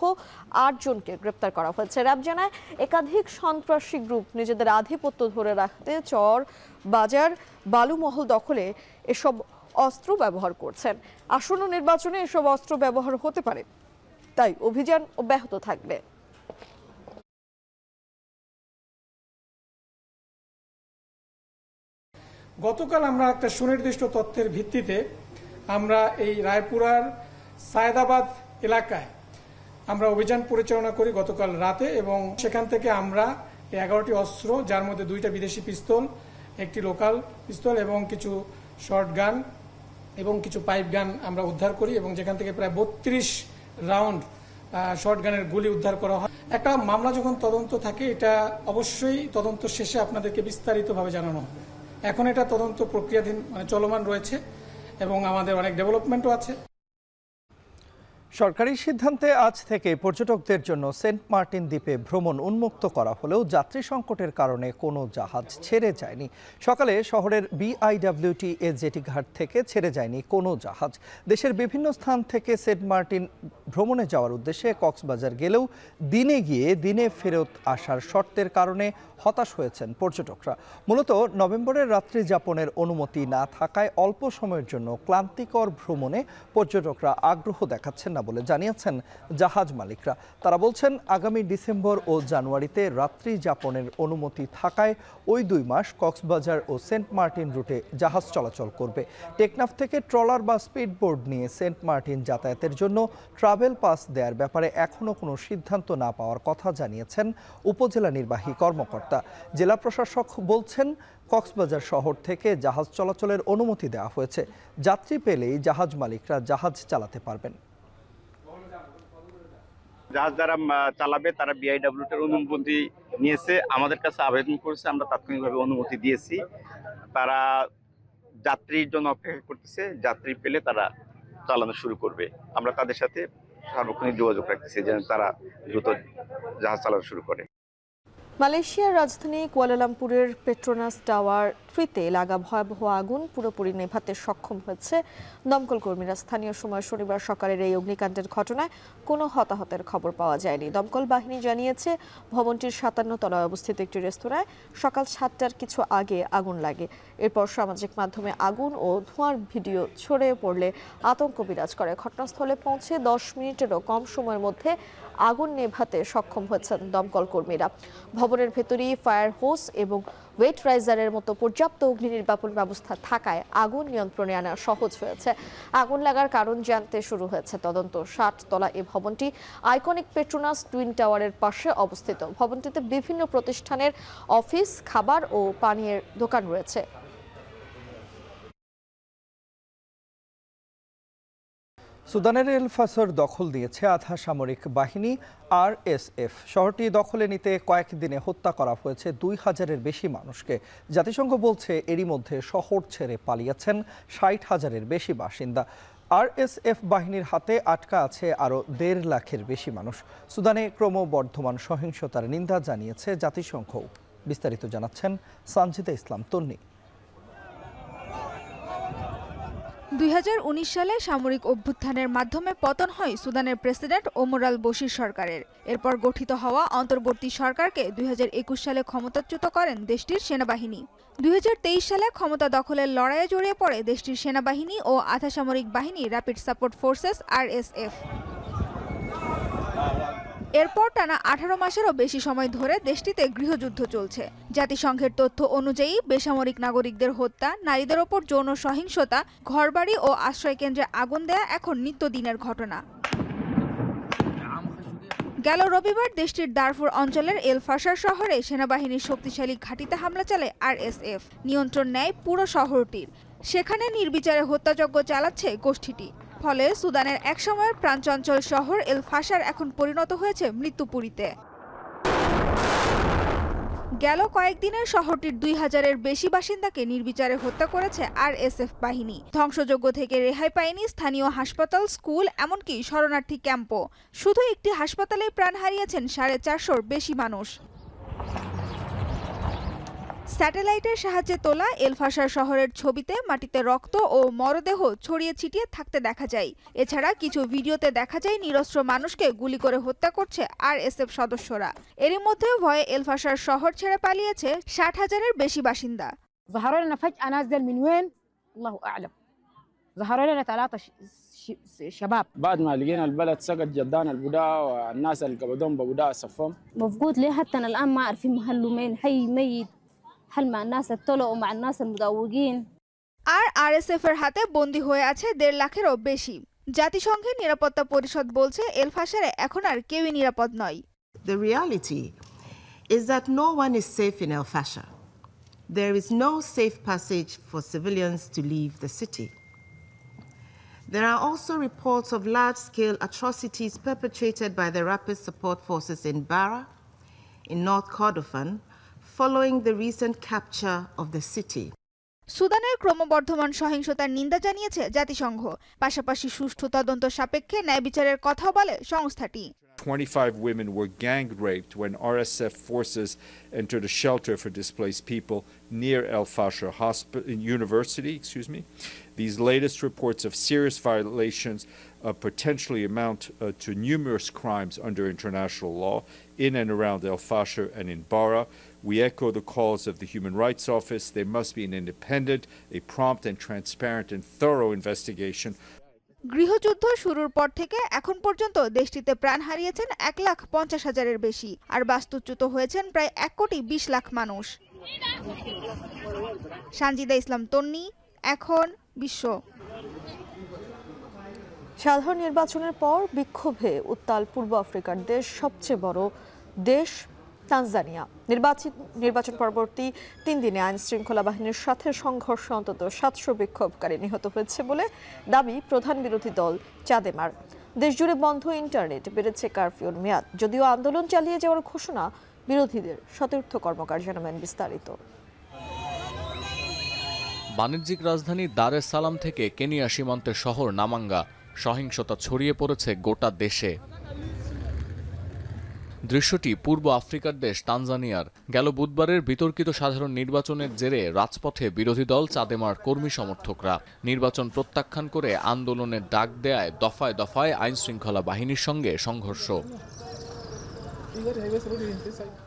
8 জনকে গ্রেপ্তার করা হয়েছে। র্যাব জানায়, একাধিক সন্ত্রাসী গ্রুপ নিজেদের আধিপত্য ধরে রাখতে চর, বাজার, বালুমহল দখলে এসব অস্ত্র ব্যবহার করছেন। আসন্ন নির্বাচনে এসব অস্ত্র ব্যবহার হতে পারে, তাই অভিযান অব্যাহত থাকবে। গতকাল আমরা একটা সুনির্দিষ্ট তথ্যের ভিত্তিতে আমরা এই রায়পুরার সায়েদাবাদ এলাকায় আমরা অভিযান পরিচালনা করি গতকাল রাতে, এবং সেখান থেকে আমরা 11টি অস্ত্র, যার মধ্যে 2টা বিদেশি পিস্তল, একটি লোকাল পিস্তল এবং কিছু শর্ট গান এবং কিছু পাইপ গান আমরা উদ্ধার করি, এবং যেখান থেকে প্রায় 32 রাউন্ড শর্ট গানের গুলি উদ্ধার করা হয়। একটা মামলা যখন তদন্ত থাকে, এটা অবশ্যই তদন্ত শেষে আপনাদেরকে বিস্তারিতভাবে জানানো হবে। এখন এটা তদন্ত প্রক্রিয়াধীন, চলমান রয়েছে এবং আমাদের অনেক ডেভেলপমেন্টও আছে। সরকারি সিদ্ধান্তে আজ থেকে পর্যটকদের জন্য সেন্ট মার্টিন দ্বীপে ভ্রমণ উন্মুক্ত করা হলেও যাত্রী সংকটের কারণে কোনো জাহাজ ছেড়ে যায়নি। সকালে শহরের BIWTA জেটি ঘাট থেকে ছেড়ে যায়নি কোনো জাহাজ। দেশের বিভিন্ন স্থান থেকে সেন্ট মার্টিন ভ্রমণে যাওয়ার উদ্দেশ্যে কক্সবাজার গেলেও দিনে গিয়ে দিনে ফেরত আসার শর্তের কারণে হতাশ হয়েছেন পর্যটকরা। মূলত নভেম্বরের রাত্রি যাপনের অনুমতি না থাকায় অল্প সময়ের জন্য ক্লান্তিকর ভ্রমণে পর্যটকরা আগ্রহ দেখাচ্ছেন না বলে জানিয়েছেন জাহাজ মালিকরা। তারা বলছেন, আগামী ডিসেম্বর ও জানুয়ারিতে রাত্রি যাপনের অনুমতি থাকায় ওই 2 মাস কক্সবাজার ও সেন্ট মার্টিন রুটে জাহাজ চলাচল করবে। টেকনাফ থেকে ট্রলার বা স্পিডবোট নিয়ে সেন্ট মার্টিন যাতায়াতের জন্য ট্রাভেল পাস দেওয়ার ব্যাপারে এখনও কোনো সিদ্ধান্ত না পাওয়ার কথা জানিয়েছেন উপজেলা নির্বাহী কর্মকর্তা। জেলা প্রশাসক বলছেন, কক্সবাজার শহর থেকে জাহাজ চলাচলের অনুমতি দেওয়া হয়েছে। যাত্রী পেলেই জাহাজ মালিকরা জাহাজ চালাতে পারবেন। জাহাজ যারা চালাবে তারা BIWটার অনুমতি নিয়েছে, আমাদের কাছে আবেদন করেছে, আমরা তাৎক্ষণিকভাবে অনুমতি দিয়েছি। তারা যাত্রীর জন্য অপেক্ষা করতেছে, যাত্রী পেলে তারা চালানো শুরু করবে। আমরা তাদের সাথে সার্বক্ষণিক যোগাযোগ রাখতেছি যেন তারা দ্রুত জাহাজ চালানো শুরু করে। মালয়েশিয়ার রাজধানী কুয়ালালামপুরের পেট্রোনাস টাওয়ার 3তে লাগা ভয়াবহ আগুন পুরোপুরি নেভাতে সক্ষম হয়েছে দমকল কর্মীরা। স্থানীয় সময় শনিবার সকালের এই অগ্নিকাণ্ডের ঘটনায় কোনো হতাহতের খবর পাওয়া যায়নি। দমকল বাহিনী জানিয়েছে, ভবনটির 57 তলায় অবস্থিত একটি রেস্তোরাঁয় সকাল 7টার কিছু আগে আগুন লাগে। এরপর সামাজিক মাধ্যমে আগুন ও ধোঁয়ার ভিডিও ছড়িয়ে পড়লে আতঙ্ক বিরাজ করে। ঘটনাস্থলে পৌঁছে 10 মিনিটেরও কম সময়ের মধ্যে আগুন নেভাতে সক্ষম হয়েছেন দমকল কর্মীরা। ভবনের ভেতরেই ফায়ার হোস এবং ওয়েট রাইজারের মতো পর্যাপ্ত অগ্নি নির্বাপন ব্যবস্থা থাকায় আগুন নিয়ন্ত্রণে আনা সহজ হয়েছে। আগুন লাগার কারণ জানতে শুরু হয়েছে তদন্ত। 60 তলা এই ভবনটি আইকনিক পেট্রোনাস টুইন টাওয়ারের পাশে অবস্থিত। ভবনটিতে বিভিন্ন প্রতিষ্ঠানের অফিস, খাবার ও পানীয়ের দোকান রয়েছে। সুদানের এল ফাসর দখল দিয়েছে আধা সামরিক বাহিনী RSF। শহরটি দখলে নিতে কয়েকদিনে হত্যা করা হয়েছে 2000-এর বেশি মানুষকে। জাতিসংঘ বলছে, এরই মধ্যে শহর ছেড়ে পালিয়েছেন 60,000-এর বেশি বাসিন্দা। RSF বাহিনীর হাতে আটকা আছে আরও 1.5 লাখের বেশি মানুষ। সুদানে ক্রমবর্ধমান সহিংসতার নিন্দা জানিয়েছে জাতিসংঘ। বিস্তারিত জানাচ্ছেন সানজিদা ইসলাম তন্নি। 2019 সালে সামরিক অভ্যুত্থানের মাধ্যমে পতন হয় সুদানের প্রেসিডেন্ট ওমর আল বশির সরকারের। এরপর গঠিত হওয়া অন্তর্বর্তী সরকারকে 2021 সালে ক্ষমতাচ্যুত করেন দেশটির সেনাবাহিনী। 2023 সালে ক্ষমতা দখলের লড়াইয়ে জড়িয়ে পড়ে দেশটির সেনাবাহিনী ও আধা সামরিক বাহিনী র্যাপিড সাপোর্ট ফোর্সেস RSF। এরপর টানা 18 মাসেরও বেশি সময় ধরে দেশটিতে গৃহযুদ্ধ চলছে। জাতিসংঘের তথ্য অনুযায়ী বেসামরিক নাগরিকদের হত্যা, নারীদের ওপর যৌন সহিংসতা, ঘরবাড়ি ও আশ্রয়কেন্দ্রে আগুন দেয়া এখন নিত্যদিনের ঘটনা। গেল রবিবার দেশটির দারফুর অঞ্চলের এল ফাশার শহরে সেনাবাহিনীর শক্তিশালী ঘাঁটিতে হামলা চালায় RSF। নিয়ন্ত্রণ নেয় পুরো শহরটির। সেখানে নির্বিচারে হত্যাযজ্ঞ চালাচ্ছে গোষ্ঠীটি। ফলে সুদানের একসময়ের প্রাণচঞ্চল শহর এল ফাশার এখন পরিণত হয়েছে মৃত্যুপুরীতে। গেল কয়েকদিনের শহরটির 2000-এর বেশি বাসিন্দাকে নির্বিচারে হত্যা করেছে RSF বাহিনী। ধ্বংসযজ্ঞ থেকে রেহাই পায়নি স্থানীয় হাসপাতাল, স্কুল, এমনকি শরণার্থী ক্যাম্পও। শুধু একটি হাসপাতালেই প্রাণ হারিয়েছেন 450-র বেশি মানুষ। স্যাটেলাইটের সাহায্যে তোলা এল ফাশার শহরের ছবিতে মাটিতে রক্ত ও মরদেহ ছড়িয়ে ছিটিয়ে থাকতে দেখা যায়। এছাড়া কিছু ভিডিওতে দেখা যায় নিরস্ত্র মানুষকে গুলি করে হত্যা করছে RSF সদস্যরা। এরই মধ্যে ভয়ে এল ফাশার শহর ছেড়ে পালিয়েছে 60,000-এর বেশি বাসিন্দা। ظهروا لنا 3 شباب بعد ما لقينا البلد سقط جدان البداء والناس اللي قبضوهم ببداء صفهم مفقود ليه حتى الآن ما عارفين محله مين حي ميت هل مع الناس الطلق ومع الناس المدوقين আর আরএসএফ এর হাতে বন্দী হয়ে আছে 1.5 লাখেরও বেশি। জাতিসংঘের নিরাপত্তা পরিষদ বলছে এল ফাশারে এখন আর কেউই নিরাপদ নয়। The reality is that no one is safe in El Fasher. There is no safe passage for civilians to leave the city. There are also reports of large-scale atrocities perpetrated by the Rapid Support Forces in Bara, in North Kordofan, following the recent capture of the city. সুদানের ক্রমবর্ধমান সহিংসতার নিন্দা জানিয়েছে জাতিসংঘ, পাশাপাশি সুষ্ঠু তদন্ত সাপেক্ষে ন্যায় বিচারের কথাও বলে সংস্থাটি। 25 women were gang raped when RSF forces entered a shelter for displaced people near El Fasher University. These latest reports of serious violations potentially amount to numerous crimes under international law in and around El Fasher and in Bara. We echo the calls of the Human Rights Office. There must be an independent, a prompt and transparent and thorough investigation. গৃহযুদ্ধ শুরুর পর থেকে এখন পর্যন্ত দেশটিতে প্রাণ হারিয়েছেন 1,50,000-এর বেশি, আর বাস্তুচ্যুত হয়েছেন প্রায় 1,20,00,000 মানুষ। সানজিদা ইসলাম তন্নি, এখন বিশ্ব। সাধারণ নির্বাচনের পর বিক্ষোভে উত্তাল পূর্ব আফ্রিকার দেশ সবচেয়ে বড় দেশ তানজানিয়া। নির্বাচন পরবর্তী 3 দিনে আইন শৃঙ্খলা বাহিনীর সাথে সংঘর্ষে অন্তত 700 বিক্ষোভকারী নিহত হয়েছে বলে দাবি প্রধান বিরোধী দল চাদেমার। দেশজুড়ে বন্ধ ইন্টারনেট, বেড়েছে কারফিউর মেয়াদ। যদিও আন্দোলন চালিয়ে যাওয়ার ঘোষণা বিরোধীদের, সতীর্থ কর্মকার জানাবেন বিস্তারিত। বাণিজ্যিক রাজধানী দার এস সালাম থেকে কেনিয়া সীমান্তের শহর নামাঙ্গা সহিংসতা ছড়িয়ে পড়েছে গোটা দেশে। দৃশ্যটি পূর্ব আফ্রিকার দেশ তানজানিয়ার। গেল বুধবারের বিতর্কিত সাধারণ নির্বাচনের জেরে রাজপথে বিরোধী দল চাদেমার কর্মী সমর্থকরা নির্বাচন প্রত্যাখ্যান করে আন্দোলনের ডাক দেয়ায় দফায় দফায় আইন শৃঙ্খলা বাহিনীর সঙ্গে সংঘর্ষ।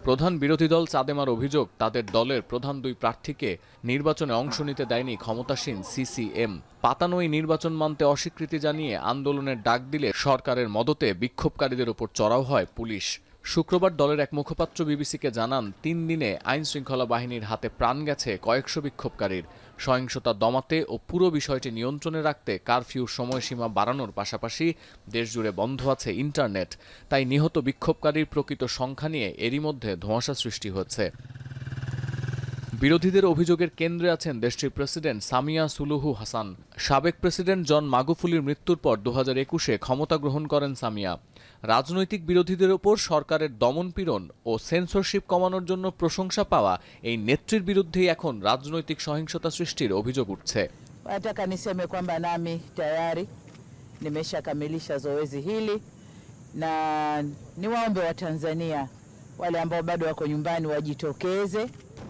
প্রধান বিরোধী দল চাদেমার অভিযোগ, তাদের দলের প্রধান 2 প্রার্থীকে নির্বাচনে অংশ নিতে দেয়নি ক্ষমতাসীন CCM। পাতানো এই নির্বাচন মানতে অস্বীকৃতি জানিয়ে আন্দোলনের ডাক দিলে সরকারের মদতে বিক্ষোভকারীদের উপর চড়াও হয় পুলিশ। শুক্রবার দলের এক মুখপাত্র বিবিসিকে জানান, 3 দিনে আইন শৃঙ্খলা বাহিনীর হাতে প্রাণ গেছে কয়েকশো বিক্ষোভকারীর। সহিংসতা দমাতে ও পুরো বিষয়টি নিয়ন্ত্রণে রাখতে কারফিউর সময়সীমা বাড়ানোর পাশাপাশি দেশজুড়ে বন্ধ আছে ইন্টারনেট। তাই নিহত বিক্ষোভকারীর প্রকৃত সংখ্যা নিয়ে এরই মধ্যে ধোঁয়াশা সৃষ্টি হচ্ছে। বিরোধীদের অভিযোগের কেন্দ্রে আছেন দেশটির প্রেসিডেন্ট সামিয়া সুলুহু হাসান। সাবেক প্রেসিডেন্ট জন মাগুফুলির মৃত্যুর পর 2021-এ ক্ষমতা গ্রহণ করেন সামিয়া। রাজনৈতিক বিরোধীদের ওপর সরকারের দমনপীড়ন ও সেন্সরশিপ কমানোর জন্য প্রশংসা পাওয়া এই নেত্রীর বিরুদ্ধেই এখন রাজনৈতিক সহিংসতা সৃষ্টির অভিযোগ উঠছে। Nataka niseme kwamba nami tayari nimeshakamilisha zoezi hili na niwaombe Watanzania wale ambao bado wako nyumbani wajitokeze।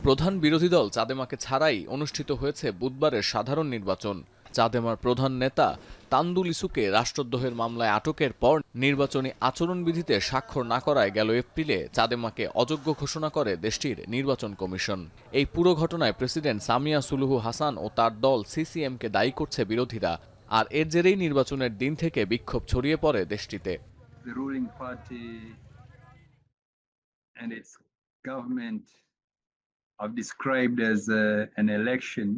প্রধান বিরোধী দল চাদেমাকে ছাড়াই অনুষ্ঠিত হয়েছে বুধবারের সাধারণ নির্বাচন। চাদেমার প্রধান নেতা তান্দু লিসুকে রাষ্ট্রদ্রোহের মামলায় আটকের পর নির্বাচনী আচরণবিধিতে স্বাক্ষর না করায় গেল এপ্রিলে চাদেমাকে অযোগ্য ঘোষণা করে দেশটির নির্বাচন কমিশন। এই পুরো ঘটনায় প্রেসিডেন্ট সামিয়া সুলুহু হাসান ও তার দল CCM-কে দায়ী করছে বিরোধীরা। আর এর জেরেই নির্বাচনের দিন থেকে বিক্ষোভ ছড়িয়ে পড়ে দেশটিতে। Have described as an election,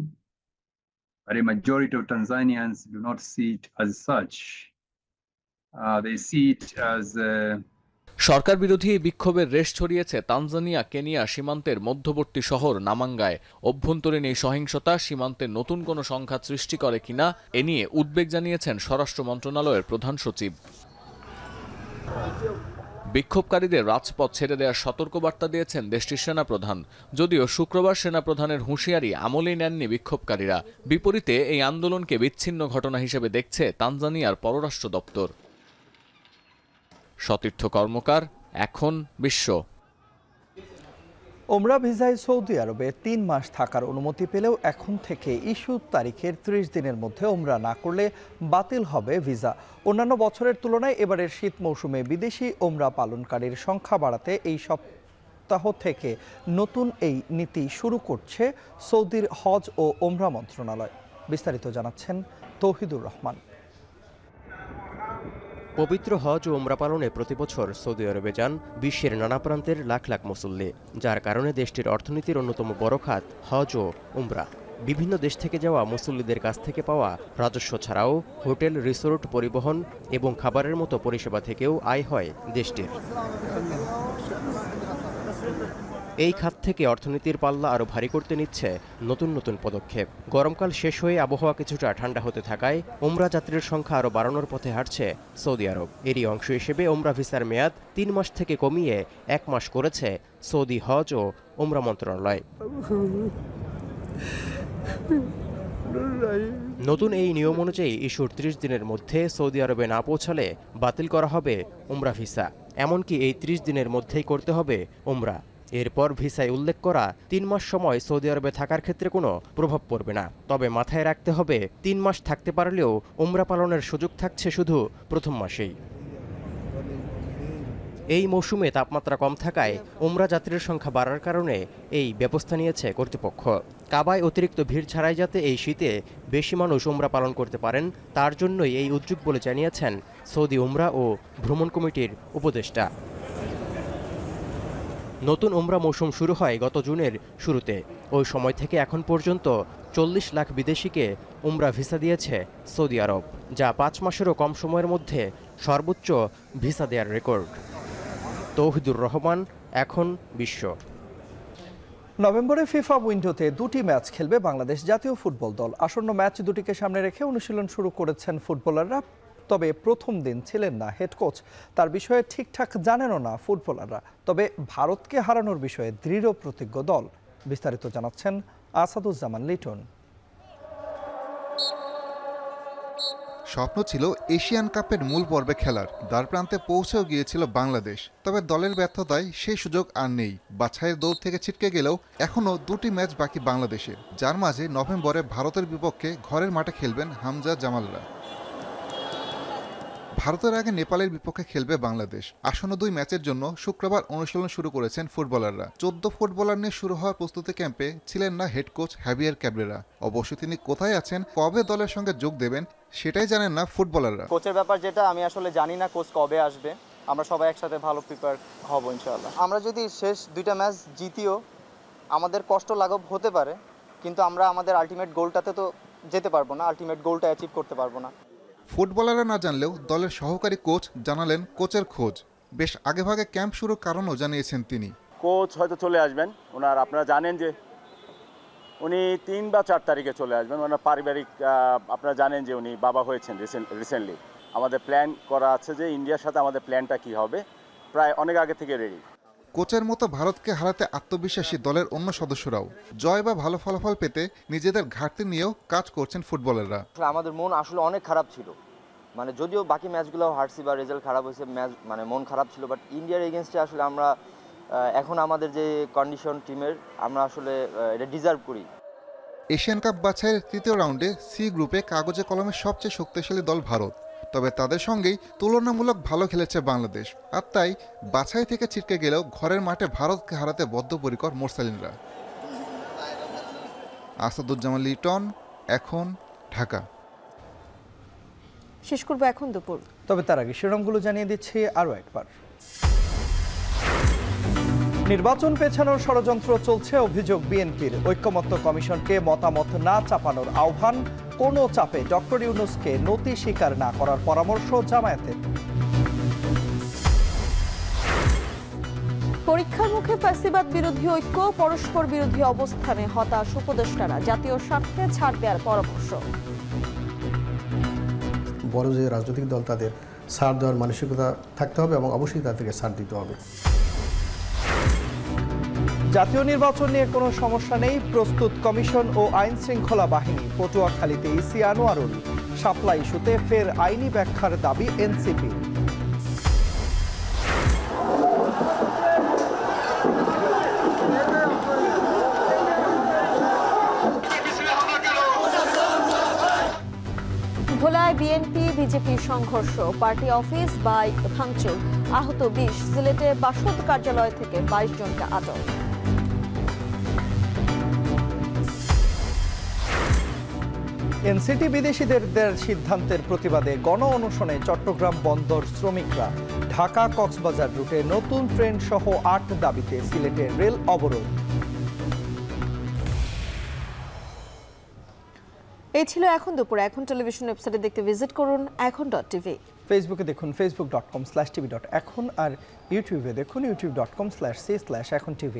but a majority of Tanzanians do not see it as such. They see it as সরকার বিরোধী এই বিক্ষোভের রেশ ছড়িয়েছে তানজানিয়া কেনিয়া সীমান্তের মধ্যবর্তী শহর নামাঙ্গায়। অভ্যন্তরীণ এই সহিংসতা সীমান্তে নতুন কোনো সংঘাত সৃষ্টি করে কিনা এ নিয়ে উদ্বেগ জানিয়েছেন স্বরাষ্ট্র মন্ত্রণালয়ের প্রধান সচিব। বিক্ষোভকারীদের রাজপথ ছেড়ে দেওয়ার সতর্কবার্তা দিয়েছেন দেশটির সেনাপ্রধান। যদিও শুক্রবার সেনাপ্রধানের হুঁশিয়ারি আমলেই নেননি বিক্ষোভকারীরা। বিপরীতে এই আন্দোলনকে বিচ্ছিন্ন ঘটনা হিসেবে দেখছে তানজানিয়ার পররাষ্ট্র দপ্তর। সতীর্থ কর্মকার, এখন বিশ্ব। ওমরা ভিসায় সৌদি আরবে 3 মাস থাকার অনুমতি পেলেও এখন থেকে ইস্যুর তারিখের 30 দিনের মধ্যে ওমরা না করলে বাতিল হবে ভিসা। অন্যান্য বছরের তুলনায় এবারের শীত মৌসুমে বিদেশি ওমরা পালনকারীর সংখ্যা বাড়াতে এই সপ্তাহ থেকে নতুন এই নীতি শুরু করছে সৌদির হজ ও ওমরা মন্ত্রণালয়। বিস্তারিত জানাচ্ছেন তৌহিদুর রহমান। পবিত্র হজ ও উমরা পালনে প্রতিবছর সৌদি আরবে যান বিশ্বের নানা প্রান্তের লাখ লাখ মুসল্লি, যার কারণে দেশটির অর্থনীতির অন্যতম বড় খাত হজ ও উমরা। বিভিন্ন দেশ থেকে যাওয়া মুসল্লিদের কাছ থেকে পাওয়া রাজস্ব ছাড়াও হোটেল, রিসোর্ট, পরিবহন এবং খাবারের মতো পরিষেবা থেকেও আয় হয় দেশটির। এই খাত থেকে অর্থনীতির পাল্লা আরও ভারী করতে নিচ্ছে নতুন নতুন পদক্ষেপ। গরমকাল শেষ হয়ে আবহাওয়া কিছুটা ঠান্ডা হতে থাকায় উমরা যাত্রীর সংখ্যা আরও বাড়ানোর পথে হাঁটছে সৌদি আরব। এরই অংশ হিসেবে উমরা ভিসার মেয়াদ 3 মাস থেকে কমিয়ে 1 মাস করেছে সৌদি হজ ও উমরা মন্ত্রণালয়। নতুন এই নিয়ম অনুযায়ী ইস্যুর 30 দিনের মধ্যে সৌদি আরবে না পৌঁছালে বাতিল করা হবে উমরা ভিসা। এমনকি এই 30 দিনের মধ্যেই করতে হবে উমরা। এরপর ভিসায় উল্লেখ করা 3 মাস সময় সৌদি আরবে থাকার ক্ষেত্রে কোনো প্রভাব পড়বে না। তবে মাথায় রাখতে হবে 3 মাস থাকতে পারলেও উমরা পালনের সুযোগ থাকছে শুধু প্রথম মাসেই। এই মৌসুমে তাপমাত্রা কম থাকায় উমরা যাত্রীর সংখ্যা বাড়ার কারণে এই ব্যবস্থা নিয়েছে কর্তৃপক্ষ। কাবায় অতিরিক্ত ভিড় ছাড়াই যাতে এই শীতে বেশি মানুষ উমরা পালন করতে পারেন, তার জন্যই এই উদ্যোগ বলে জানিয়েছেন সৌদি উমরা ও ভ্রমণ কমিটির উপদেষ্টা। নতুন উমরা মৌসুম শুরু হয় গত জুনের শুরুতে। ওই সময় থেকে এখন পর্যন্ত 40 লাখ বিদেশিকে উমরা ভিসা দিয়েছে সৌদি আরব, যা 5 মাসেরও কম সময়ের মধ্যে সর্বোচ্চ ভিসা দেওয়ার রেকর্ড। তৌহিদুর রহমান, এখন বিশ্ব। নভেম্বরে ফিফা উইন্ডোতে 2টি ম্যাচ খেলবে বাংলাদেশ জাতীয় ফুটবল দল। আসন্ন ম্যাচ দুটিকে সামনে রেখে অনুশীলন শুরু করেছেন ফুটবলাররা। তবে প্রথম দিন ছিলেন না হেড কোচ, তার বিষয়ে ঠিকঠাক জানেনও না ফুটবলাররা। তবে ভারতকে হারানোর বিষয়ে দৃঢ় প্রতিজ্ঞ দল। বিস্তারিত জানাচ্ছেন আসাদুজ্জামান লিটন। স্বপ্ন ছিল এশিয়ান কাপের মূল পর্বে খেলার, দ্বারপ্রান্তে পৌঁছেও গিয়েছিল বাংলাদেশ। তবে দলের ব্যর্থতায় সেই সুযোগ আর নেই। বাছাইয়ের দৌড় থেকে ছিটকে গেলেও এখনও 2টি ম্যাচ বাকি বাংলাদেশের, যার মাঝে নভেম্বরে ভারতের বিপক্ষে ঘরের মাঠে খেলবেন হামজা জামালরা। ভারতের আগে নেপালের বিপক্ষে খেলবে বাংলাদেশ। আসন্ন 2 ম্যাচের জন্য শুক্রবার অনুশীলন শুরু করেছেন ফুটবলাররা। 14 ফুটবলার নিয়ে শুরু হওয়ার প্রস্তুতি ক্যাম্পে ছিলেন না হেড কোচ হাভিয়ার ক্যাবরেরা। অবশ্য তিনি কোথায় আছেন, কবে দলের সঙ্গে যোগ দেবেন সেটাই জানেন না ফুটবলাররা। কোচের ব্যাপার যেটা আমি আসলে জানি না, কোচ কবে আসবে। আমরা সবাই একসাথে ভালো প্রিপেয়ার হব ইনশাআল্লাহ। আমরা যদি শেষ 2টা ম্যাচ জিতিও আমাদের কষ্ট লাঘব হতে পারে, কিন্তু আমরা আমাদের আলটিমেট গোলটাতে তো যেতে পারবো না, আলটিমেট গোলটা অ্যাচিভ করতে পারবো না। ফুটবলাররা না জানলেও দলের সহকারী কোচ জানালেন কোচের খোঁজ। বেশ আগেভাগে ক্যাম্প শুরুর কারণও জানিয়েছেন তিনি। কোচ হয়তো চলে আসবেন, আপনারা জানেন যে উনি 3 বা 4 তারিখে চলে আসবেন। ওনার পারিবারিক, আপনারা জানেন যে উনি বাবা হয়েছেন রিসেন্টলি। আমাদের প্ল্যান করা আছে যে ইন্ডিয়ার সাথে আমাদের প্ল্যানটা কি হবে, প্রায় অনেক আগে থেকে রেডি। কোচের মতো ভারতকে হারাতে আত্মবিশ্বাসী দলের অন্য সদস্যরাও। জয় বা ভালো ফলাফল পেতে নিজেদের ঘাটতি নিয়েও কাজ করছেন ফুটবলাররা। আমাদের মন আসলে অনেক খারাপ ছিল, যদিও বাকি ম্যাচগুলো হারছি বা রেজাল্ট খারাপ হয়েছে, ম্যাচ মন খারাপ ছিল, বাট ইন্ডিয়ার এগেনস্টে আসলে আমরা এখন আমাদের যে কন্ডিশন টিমের, আমরা আসলে এটা ডিজার্ভ করি। এশিয়ান কাপ বাছাইয়ের 3য় রাউন্ডে সি গ্রুপে কাগজে কলমে সবচেয়ে শক্তিশালী দল ভারত। তবে তাদের সঙ্গেই তুলনামূলক ভালো খেলেছে বাংলাদেশ। আর তাই বাছাই থেকে ছিটকে গেলেও ঘরের মাঠে ভারতকে হারাতে বদ্ধপরিকর মোরসালিনরা। আসাদুজ্জামান লিটন, এখন, ঢাকা। শেষ করব এখন দুপুর। তবে তার আগে শিরোনামগুলো জানিয়ে দিচ্ছি আরও একবার। নির্বাচন পেছানোর ষড়যন্ত্র চলছে, অভিযোগ বিএনপির। ঐক্যমত্য কমিশনকে মতামত না চাপানোর আহ্বান। কোনো চাপে ডক্টর ইউনূসকে নতি স্বীকার না করার পরামর্শ জামায়াতের। পরীক্ষার মুখে ফ্যাসিবাদ বিরোধী ঐক্য, পরস্পর বিরোধী অবস্থানে হতাশ উপদেষ্টারা। জাতীয় স্বার্থে ছাড় দেওয়ার পরামর্শ। বড় যে রাজনৈতিক দল, তাদের ছাড় দেওয়ার মানসিকতা থাকতে হবে এবং অবশ্যই তাদেরকে ছাড় দিতে হবে। জাতীয় নির্বাচন নিয়ে কোনো সমস্যা নেই, প্রস্তুত কমিশন ও আইন শৃঙ্খলা বাহিনী। পটুয়াখালীতে ইসি আনোয়ারুল। শাপলা ইস্যুতে ফের আইনি ব্যাখ্যার দাবি এনসিপি। ভোলায় বিএনপি বিজেপি সংঘর্ষ, পার্টি অফিস বাইক ভাঙচুর, আহত 20। সিলেটে বাসদ কার্যালয় থেকে 22 জনকে আটক। এনসিটি বিদেশিদের সিদ্ধান্তের প্রতিবাদে গণ অনশনে চট্টগ্রাম বন্দর শ্রমিকরা। ঢাকা কক্সবাজার রুটে নতুন ট্রেন সহ ৮ দাবিতে সিলেটে রেল অবরোধ। এই ছিল এখন দুপুরে। এখন টেলিভিশন ওয়েবসাইটে দেখতে ভিজিট করুন এখন.tv। ফেসবুকে দেখুন facebook.com/tv.এখন আর ইউটিউবে দেখুন youtube.com/c/echontv।